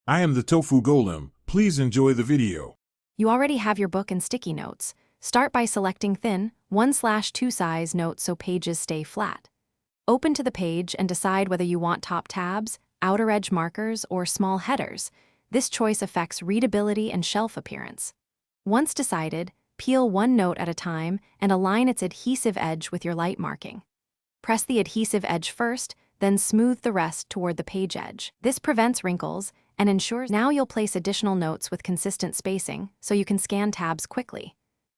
I am the Tofu Golem. Please enjoy the video. You already have your book and sticky notes. Start by selecting thin, 1/2 size notes so pages stay flat. Open to the page and decide whether you want top tabs, outer edge markers, or small headers. This choice affects readability and shelf appearance. Once decided, peel one note at a time and align its adhesive edge with your light marking. Press the adhesive edge first, then smooth the rest toward the page edge. This prevents wrinkles and ensures now you'll place additional notes with consistent spacing so you can scan tabs quickly.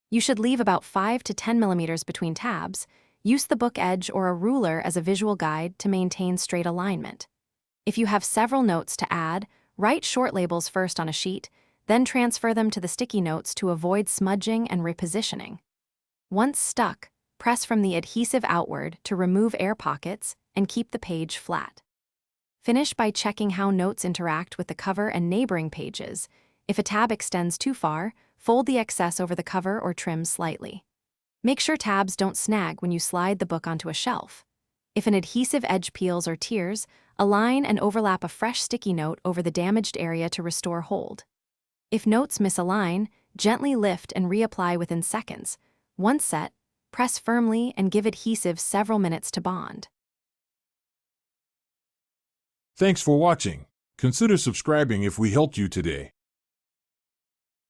You should leave about 5 to 10 millimeters between tabs. Use the book edge or a ruler as a visual guide to maintain straight alignment. If you have several notes to add, write short labels first on a sheet, then transfer them to the sticky notes to avoid smudging and repositioning. Once stuck, press from the adhesive outward to remove air pockets and keep the page flat. Finish by checking how notes interact with the cover and neighboring pages. If a tab extends too far, fold the excess over the cover or trim slightly. Make sure tabs don't snag when you slide the book onto a shelf. If an adhesive edge peels or tears, align and overlap a fresh sticky note over the damaged area to restore hold. If notes misalign, gently lift and reapply within seconds. Once set, press firmly and give adhesive several minutes to bond. Thanks for watching. Consider subscribing if we helped you today.